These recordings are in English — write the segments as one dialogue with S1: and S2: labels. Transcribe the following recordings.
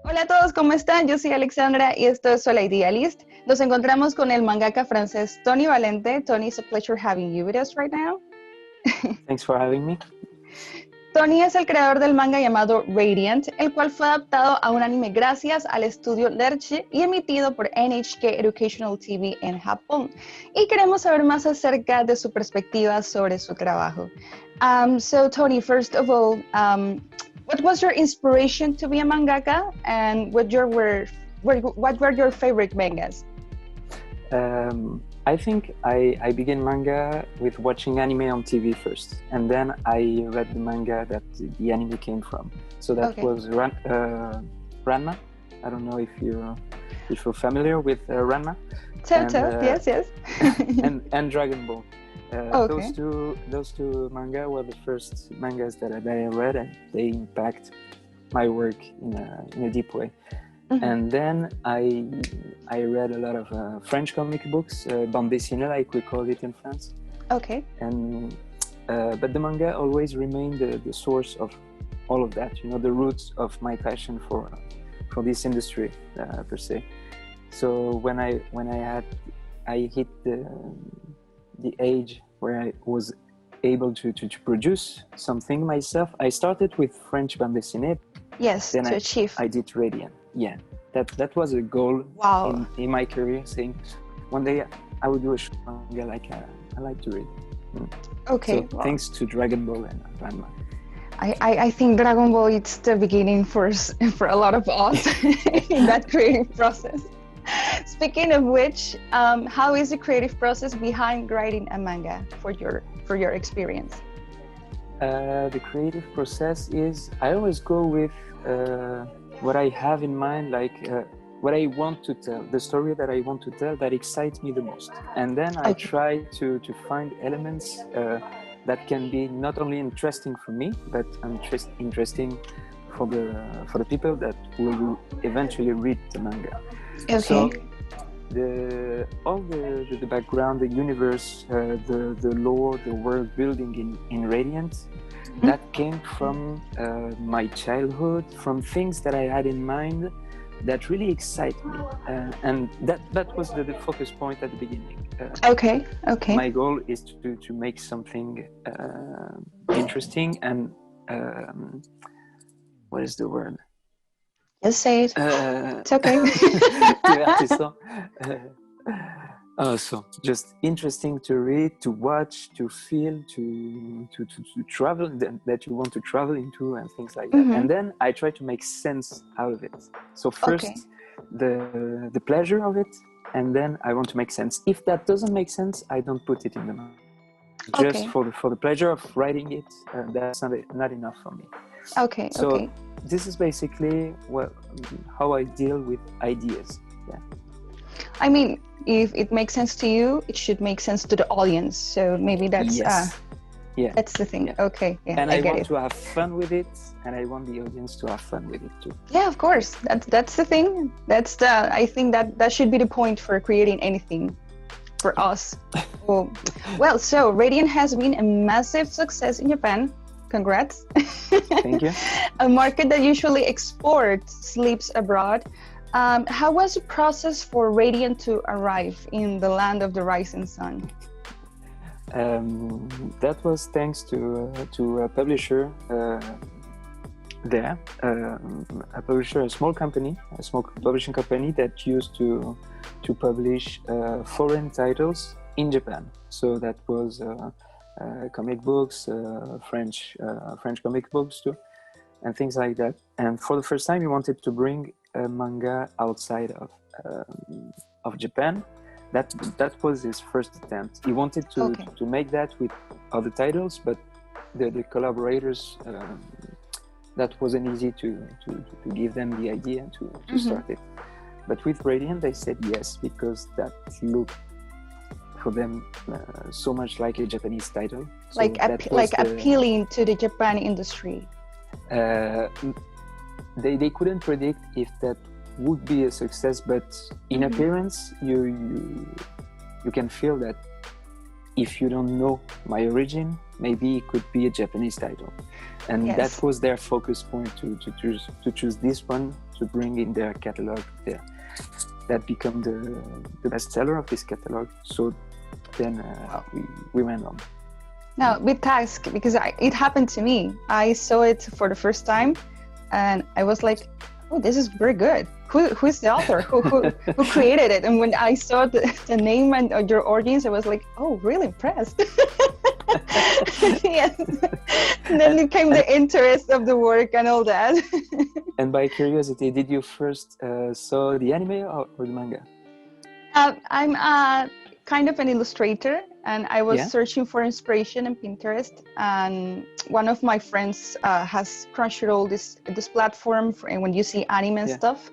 S1: Hola a todos, ¿cómo están? Yo soy Alexandra y esto es Sola Idealist. Nos encontramos con el mangaka francés Tony Valente. Tony, it's a pleasure having you with us right now.
S2: Thanks for having me.
S1: Tony es el creador del manga llamado Radiant, el cual fue adaptado a un anime gracias al estudio Lerche y emitido por NHK Educational TV en Japón. Y queremos saber más acerca de su perspectiva sobre su trabajo. So Tony, first of all, what was your inspiration to be a mangaka, and what were your favorite mangas?
S2: I think I began manga with watching anime on TV first, and then I read the manga that the anime came from. So that was Ranma. I don't know if you're familiar with Ranma.
S1: Yes.
S2: and Dragon Ball. Those two manga were the first mangas that I read, and they impact my work in a deep way. Mm-hmm. And then I read a lot of French comic books, bande dessinée, like we call it in France.
S1: Okay.
S2: And but the manga always remained the source of all of that. The roots of my passion for this industry per se. So when I hit the age where I was able to produce something myself, I started with French bande dessinée.
S1: Yes,
S2: then
S1: to achieve.
S2: I did Radiant. Yeah, that was a goal in my career, saying one day I would do a short manga like I like to read.
S1: Okay.
S2: So thanks to Dragon Ball and Ranma.
S1: I think Dragon Ball is the beginning for a lot of us in that creative process. Speaking of which, how is the creative process behind writing a manga for your experience?
S2: The creative process is, I always go with what I have in mind, like what I want to tell, the story that I want to tell that excites me the most. And then I try to find elements that can be not only interesting for me, but interesting for the people that will eventually read the manga.
S1: Okay.
S2: So all the background, the universe, the lore, the world building in Radiant, that came from my childhood, from things that I had in mind that really excite me, and that was the focus point at the beginning.
S1: Okay.
S2: My goal is to make something interesting and what is the word?
S1: Just say it. It's okay.
S2: Divertissant. So just interesting to read, to watch, to feel, to travel, that you want to travel into, and things like that. And then I try to make sense out of it. So first the pleasure of it, and then I want to make sense. If that doesn't make sense, I don't put it in the manga. Just for the pleasure of writing it, that's not enough for me. So this is basically how I deal with ideas. Yeah.
S1: I mean, if it makes sense to you, it should make sense to the audience. So maybe that's that's the thing. Yeah. Okay, yeah,
S2: and I
S1: get
S2: want
S1: it.
S2: to have fun with it, and I want the audience to have fun with it too.
S1: Yeah, of course. That's the thing. I think that should be the point for creating anything for us. Well, so Radiant has been a massive success in Japan. Congrats.
S2: Thank you.
S1: A market that usually exports sleeps abroad. How was the process for Radiant to arrive in the land of the rising sun?
S2: That was thanks to a publisher there, a publisher, a small publishing company that used to publish foreign titles in Japan. So that was comic books, French comic books too, and things like that. And for the first time, he wanted to bring a manga outside of Japan. That was his first attempt. He wanted to make that with other titles, but the collaborators, that wasn't easy to give them the idea to start it. But with Radiant, they said yes, because that looked for them so much like a Japanese title. So
S1: appealing to the Japan industry.
S2: They couldn't predict if that would be a success, but in appearance, you can feel that if you don't know my origin, maybe it could be a Japanese title, and that was their focus point to choose this one to bring in their catalog. That became the bestseller of this catalog. So then we went on.
S1: Now, with Task, because it happened to me. I saw it for the first time, and I was like, "Oh, this is very good. Who is the author? Who created it?" And when I saw the name and your audience, I was like, "Oh, really impressed." Yes. And then it came the interest of the work and all that.
S2: And by curiosity, did you first saw the anime or the manga?
S1: I'm kind of an illustrator, and I was searching for inspiration on Pinterest, and one of my friends has Crunchyroll, this platform for when you see anime and stuff,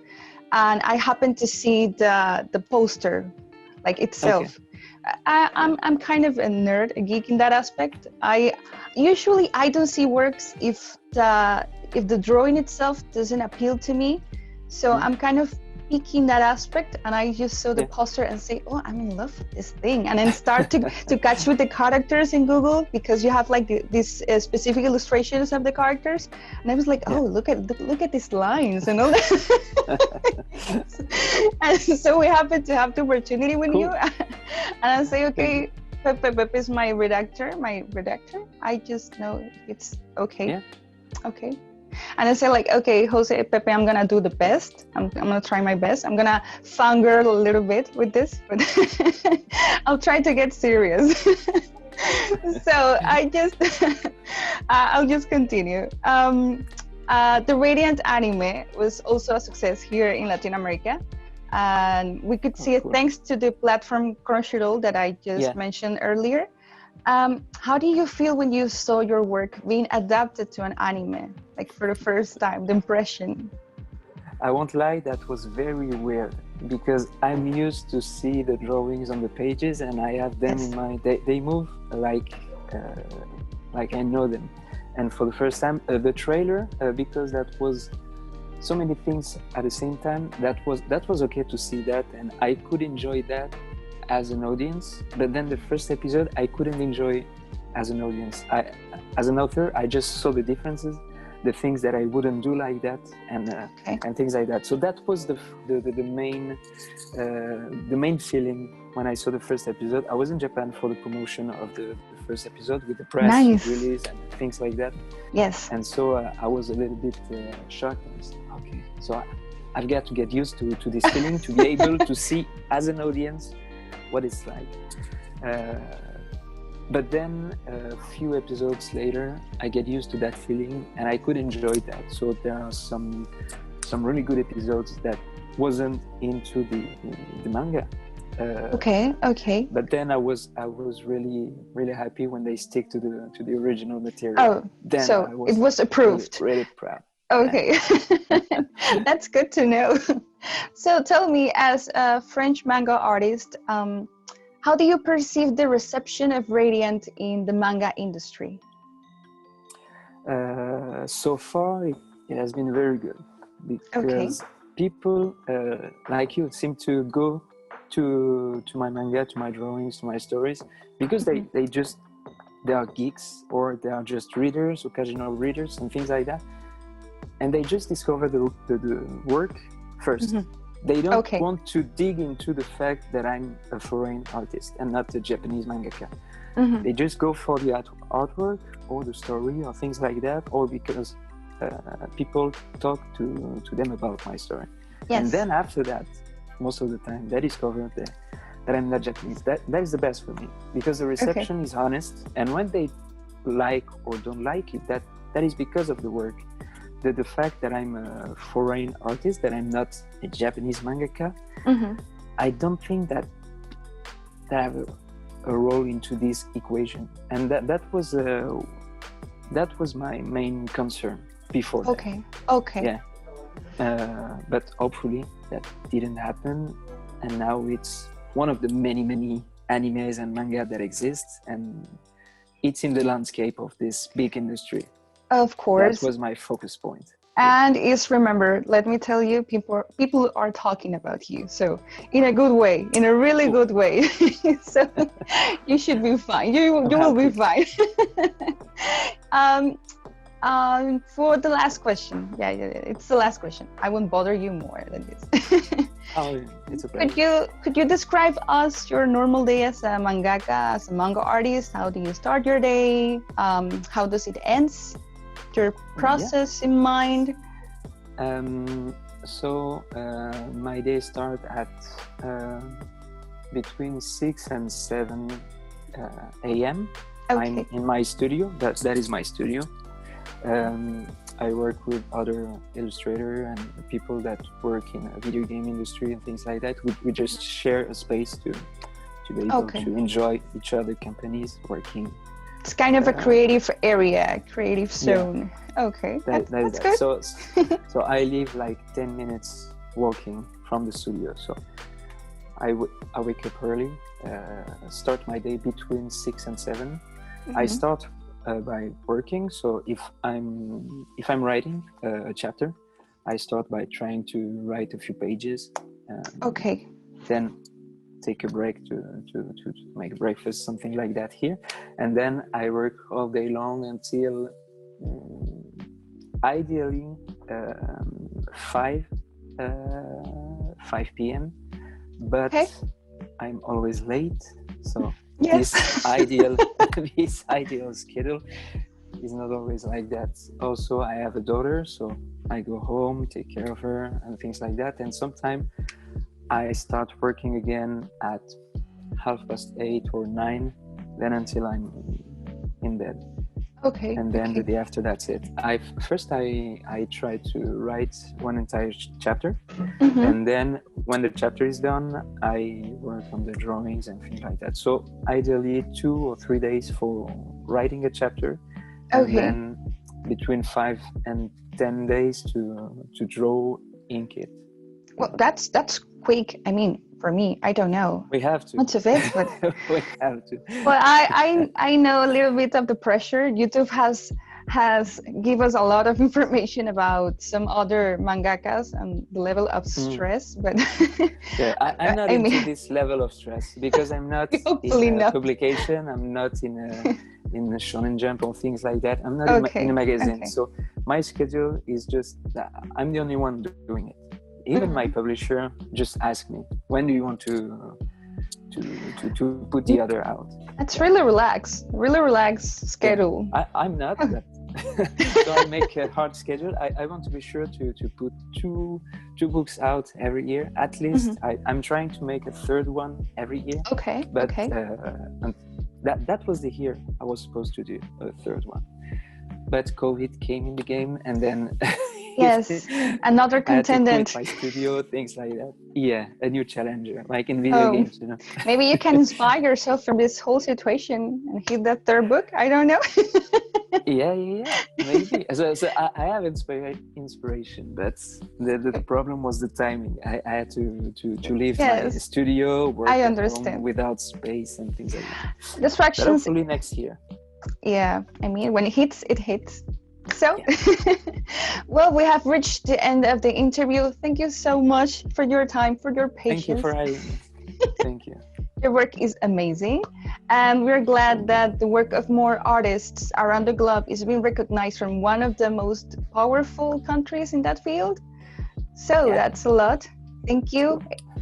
S1: and I happened to see the poster, like itself. Okay. I'm kind of a nerd, a geek in that aspect. I don't see works if the drawing itself doesn't appeal to me, so I'm kind of in that aspect, and I just saw the poster and say, "Oh, I'm in love with this thing," and then start to catch with the characters in Google, because you have like these specific illustrations of the characters, and I was like, "Oh, look at these lines and all that." And so we happened to have the opportunity with you, and I say, "Okay, Pepe is my redactor. I just know if it's okay." Okay. And I said, like, "Okay, Jose, Pepe, I'm gonna do the best. I'm gonna try my best. I'm gonna fangirl a little bit with this, but I'll try to get serious." So I'll just continue. The Radiant anime was also a success here in Latin America, and we could see it thanks to the platform Crunchyroll that I just mentioned earlier. How do you feel when you saw your work being adapted to an anime, like for the first time, the impression?
S2: I won't lie, that was very weird, because I'm used to see the drawings on the pages, and I have them in my, they move like I know them. And for the first time, the trailer, because that was so many things at the same time, that was okay to see that, and I could enjoy that as an audience. But then the first episode I couldn't enjoy as an audience. As an author, I just saw the differences, the things that I wouldn't do like that, and things like that. So that was the main feeling when I saw the first episode. I was in Japan for the promotion of the first episode with the press release and things like that.
S1: Yes.
S2: And so I was a little bit shocked. And I said, okay, so I've got to get used to this feeling, to be able to see as an audience what it's like. But then a few episodes later, I get used to that feeling, and I could enjoy that. So there are some really good episodes that wasn't into the manga.
S1: Okay.
S2: But then I was really happy when they stick to the original material.
S1: Oh,
S2: then
S1: so it was approved.
S2: Really proud.
S1: Okay, that's good to know. So tell me, as a French manga artist, how do you perceive the reception of Radiant in the manga industry?
S2: So far, it has been very good, because people like you seem to go to my manga, to my drawings, to my stories, because they are geeks, or they are just readers, occasional readers and things like that, and they just discover the work first. They don't want to dig into the fact that I'm a foreign artist and not a Japanese mangaka. They just go for the artwork or the story or things like that, or because people talk to them about my story. And then after that, most of the time, they discover that I'm not Japanese. That is the best for me, because the reception is honest, and when they like or don't like it, that is because of the work. The fact that I'm a foreign artist, that I'm not a Japanese mangaka, I don't think that I have a role into this equation, and that was my main concern before.
S1: Okay.
S2: Yeah, but hopefully that didn't happen, and now it's one of the many animes and manga that exists, and it's in the landscape of this big industry.
S1: Of course.
S2: That was my focus point.
S1: And is remember, let me tell you, people are talking about you. So in a good way, in a really good way. So you should be fine. You will be fine. For the last question, yeah, it's the last question. I won't bother you more than this.
S2: Oh, it's okay.
S1: Could you describe us your normal day as a mangaka, as a manga artist? How do you start your day? How does it end? Your process in mind?
S2: So my day starts at between 6 and 7 a.m.
S1: Okay.
S2: I'm in my studio. That is my studio. I work with other illustrators and people that work in a video game industry and things like that. We just share a space to be able to enjoy each other companies working.
S1: It's kind of a creative area, creative zone. Yeah. Okay, that's good.
S2: So I live like 10 minutes walking from the studio. So I wake up early, start my day between 6 and 7. Mm-hmm. I start by working. So if I'm writing a chapter, I start by trying to write a few pages.
S1: Okay.
S2: Then take a break to make breakfast, something like that here, and then I work all day long until ideally 5 p.m. But I'm always late, so this ideal schedule is not always like that. Also, I have a daughter, so I go home, take care of her, and things like that. And sometimes I start working again at 8:30 or 9, then until I'm in bed.
S1: Okay.
S2: And then the day after, that's it. I try to write one entire chapter, and then when the chapter is done, I work on the drawings and things like that. So ideally 2 or 3 days for writing a chapter, and then between 5 and 10 days to draw, ink it.
S1: Well, that's quick. I mean, for me, I don't know.
S2: We have to.
S1: Much of it, but
S2: we have to.
S1: Well, I know a little bit of the pressure. YouTube has give us a lot of information about some other mangakas and the level of stress, but
S2: yeah, I'm not into this level of stress because I'm not in a publication. I'm not in a Shonen Jump or things like that. I'm not in a magazine. So my schedule is just I'm the only one doing it. Even my publisher just asked me, when do you want to put the other out?
S1: That's really relaxed schedule.
S2: Yeah, I'm not, but so I make a hard schedule. I want to be sure to put two books out every year at least. I'm trying to make a third one every year. But that was the year I was supposed to do a third one, but COVID came in the game, and then
S1: yes, another contender.
S2: I had to quit my studio, things like that. Yeah, a new challenger, like in video games, you know.
S1: Maybe you can inspire yourself from this whole situation and hit that third book. I don't know.
S2: yeah, maybe. So I have inspiration, but the problem was the timing. I had to leave my studio, work at home without space and things like that.
S1: Distractions.
S2: But hopefully next year.
S1: Yeah, I mean, when it hits, it hits. So, well, we have reached the end of the interview. Thank you so much for your time, for your patience.
S2: Thank you for having me. Thank you.
S1: Your work is amazing, and we're glad that the work of more artists around the globe is being recognized from one of the most powerful countries in that field. So that's a lot. Thank you.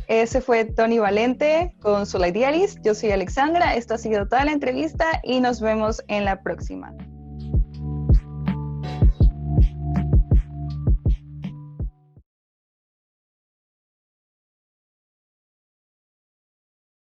S1: Ese fue Tony Valente con Soul Idealist. Yo soy Alexandra. Esto ha sido toda la entrevista y nos vemos en la próxima.